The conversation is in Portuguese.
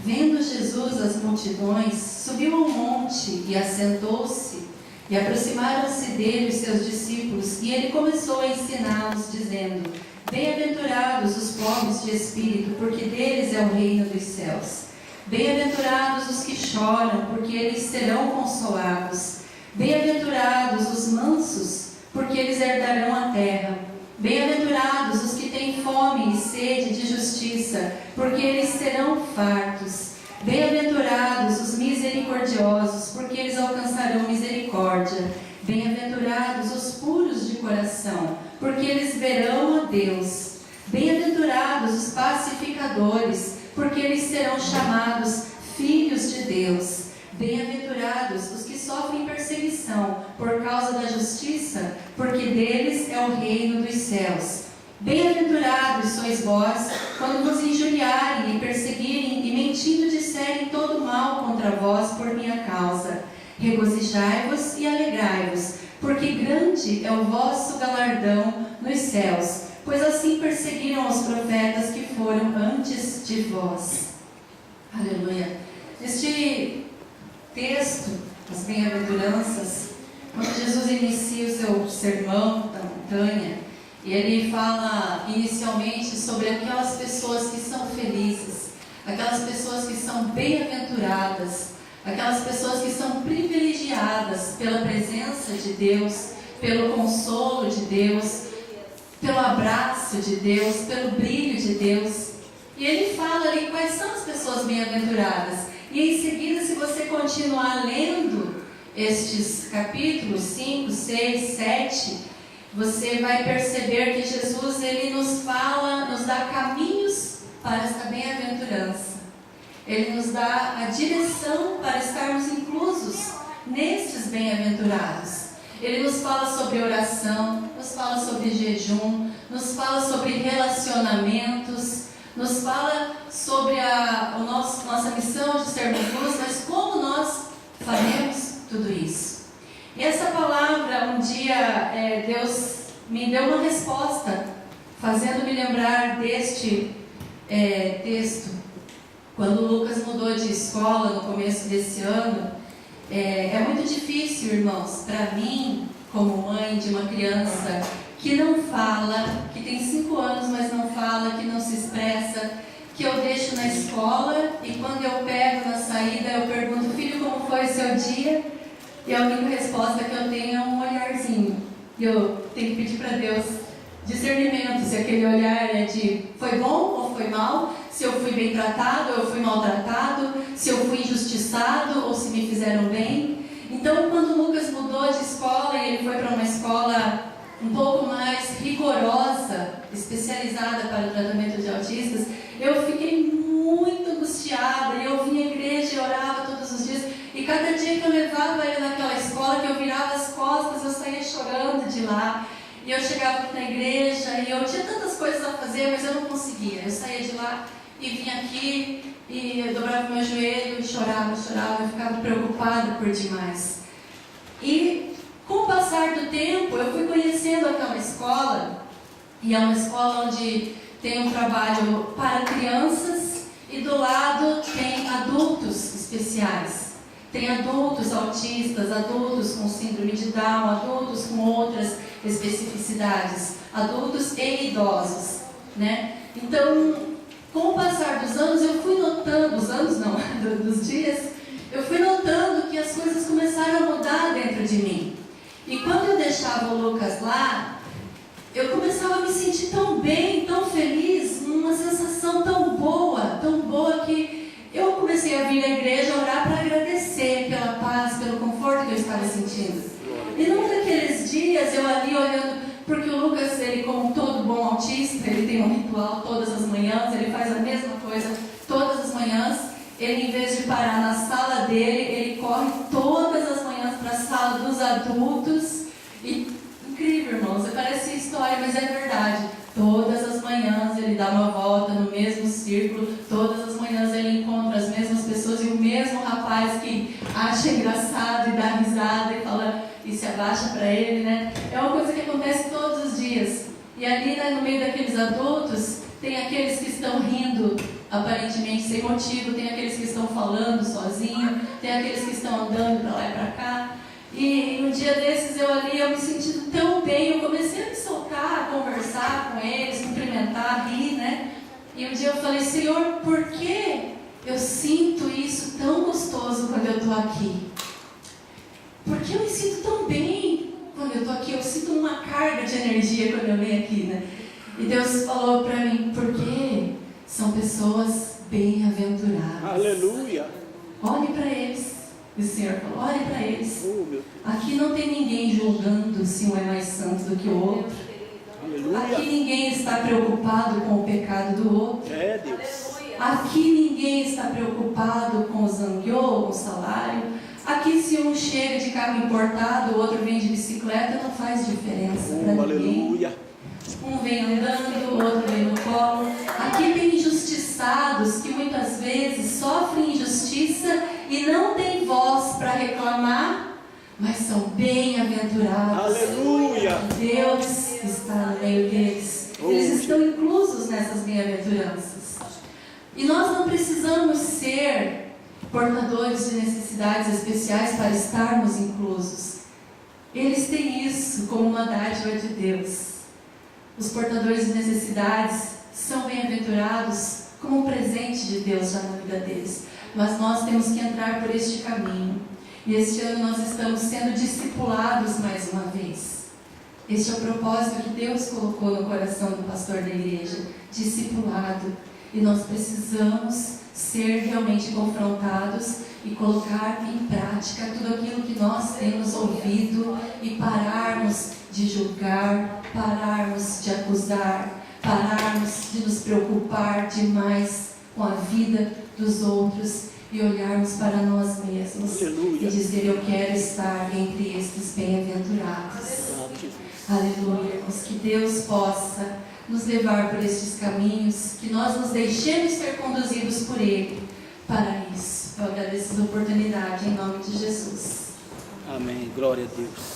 Vendo Jesus as multidões, subiu ao monte e assentou-se. E aproximaram-se dele os seus discípulos, e ele começou a ensiná-los, dizendo: Bem-aventurados os pobres de espírito, porque deles é o reino dos céus. Bem-aventurados os que choram, porque eles serão consolados. Bem-aventurados os mansos, porque eles herdarão a terra. Bem-aventurados os que têm fome e sede de justiça, porque eles serão fartos. Bem-aventurados os misericordiosos, porque eles alcançarão misericórdia. Bem-aventurados os puros de coração, porque eles verão a Deus. Bem-aventurados os pacificadores, porque eles serão chamados filhos de Deus. Bem-aventurados os que sofrem perseguição por causa da justiça, porque deles é o reino dos céus. Bem-aventurados sois vós, quando vos injuriarem e perseguirem e mentindo disserem todo mal contra vós por minha causa. Regozijai-vos e alegrai-vos, porque grande é o vosso galardão nos céus, pois assim perseguiram os profetas que foram antes de vós. Aleluia. Neste texto, as bem-aventuranças, quando Jesus inicia o seu sermão da montanha, e ele fala inicialmente sobre aquelas pessoas que são felizes, aquelas pessoas que são bem-aventuradas, aquelas pessoas que são privilegiadas pela presença de Deus, pelo consolo de Deus, pelo abraço de Deus, pelo brilho de Deus. E ele fala ali quais são as pessoas bem-aventuradas. E em seguida, se você continuar lendo estes capítulos 5, 6, 7, você vai perceber que Jesus ele nos fala, nos dá caminhos para esta bem-aventurança. Ele nos dá a direção para estarmos inclusos nestes bem-aventurados. Ele nos fala sobre oração, nos fala sobre jejum, nos fala sobre relacionamentos, nos fala sobre nossa missão de sermos luz, mas como nós faremos tudo isso. E essa palavra, um dia, Deus me deu uma resposta, fazendo-me lembrar deste texto. Quando o Lucas mudou de escola no começo desse ano, é muito difícil, irmãos, para mim, como mãe de uma criança que não fala, que tem 5 anos, mas não fala, que não se expressa, que eu deixo na escola e quando eu pego na saída, eu pergunto: filho, como foi o seu dia? E a única resposta que eu tenho é um olharzinho. E eu tenho que pedir para Deus discernimento, se aquele olhar é de foi bom ou foi mal, se eu fui bem tratado ou eu fui maltratado, se eu fui injustiçado ou se me fizeram bem. Então, quando o Lucas mudou de escola e ele foi para uma escola um pouco mais rigorosa, especializada para o tratamento de autistas, eu fiquei muito angustiada. E eu vinha à igreja e orava todos os dias. E cada dia que eu levava ele naquela escola, que eu virava as costas, eu saía chorando de lá. E eu chegava aqui na igreja e eu tinha tantas coisas a fazer, mas eu não conseguia. Eu saía de lá e vinha aqui e eu dobrava meu joelho e chorava, eu ficava preocupada por demais. E com o passar do tempo, eu fui conhecendo aquela escola, e é uma escola onde tem um trabalho para crianças e do lado tem adultos especiais. Tem adultos autistas, adultos com síndrome de Down, adultos com outras especificidades, adultos e idosos, né? Então, com o passar dos anos, eu fui notando, dos dias, eu fui notando que as coisas começaram a mudar dentro de mim. E quando eu deixava o Lucas lá, eu começava a me sentir tão bem, tão feliz, uma sensação tão boa que eu comecei a vir à igreja orar para agradecer pela paz, pelo conforto que eu estava sentindo. E num daqueles dias, eu ali olhando, porque o Lucas, ele como todo bom autista, ele tem um ritual todas as manhãs, ele faz a mesma coisa todas as manhãs. Ele, em vez de parar na sala dele, ele corre todas as manhãs para a sala dos adultos. E incrível, irmãos, parece história, mas é verdade. Todas as manhãs ele dá uma volta no mesmo círculo, todas as manhãs ele encontra as mesmas pessoas e o mesmo rapaz que acha engraçado e dá risada e fala e se abaixa para ele, né? É uma coisa que acontece todos os dias. E ali, né, no meio daqueles adultos, tem aqueles que estão rindo aparentemente sem motivo, tem aqueles que estão falando sozinho, tem aqueles que estão andando para lá e para cá. E um dia desses eu me sentindo tão bem, eu comecei a me soltar, a conversar com eles, cumprimentar, rir, né? E um dia eu falei, Senhor, por que eu sinto isso tão gostoso quando eu estou aqui? Porque eu me sinto tão bem quando eu estou aqui, eu sinto uma carga de energia quando eu venho aqui, né? E Deus falou para mim, porque são pessoas bem-aventuradas. Aleluia. Olhe para eles. E o Senhor falou, olhe para eles. Oh, aqui não tem ninguém julgando se um é mais santo do que o outro. aleluia. Aqui ninguém está preocupado com o pecado do outro. É, Deus. Aqui ninguém está preocupado com o zangueô, com o salário. Aqui se um chega de carro importado, o outro vem de bicicleta, não faz diferença para ninguém. Aleluia. Um vem andando, o outro vem no colo. Aqui tem injustiçados que muitas vezes sofrem injustiça e não têm voz para reclamar, mas são bem-aventurados. Aleluia. Deus está no meio deles. Eles estão inclusos nessas bem-aventuranças. E nós não precisamos ser portadores de necessidades especiais para estarmos inclusos. Eles têm isso como uma dádiva de Deus. Os portadores de necessidades são bem-aventurados como um presente de Deus já na vida deles. Mas nós temos que entrar por este caminho. E este ano nós estamos sendo discipulados mais uma vez. Este é o propósito que Deus colocou no coração do pastor da igreja. Discipulado. E nós precisamos ser realmente confrontados e colocar em prática tudo aquilo que nós temos ouvido e pararmos de julgar, pararmos de acusar, pararmos de nos preocupar demais com a vida dos outros e olharmos para nós mesmos. Aleluia. E dizer, eu quero estar entre estes bem-aventurados. Aleluia, irmãos, que Deus possa nos levar por estes caminhos, que nós nos deixemos ser conduzidos por Ele para isso. Eu agradeço essa oportunidade em nome de Jesus. Amém. Glória a Deus.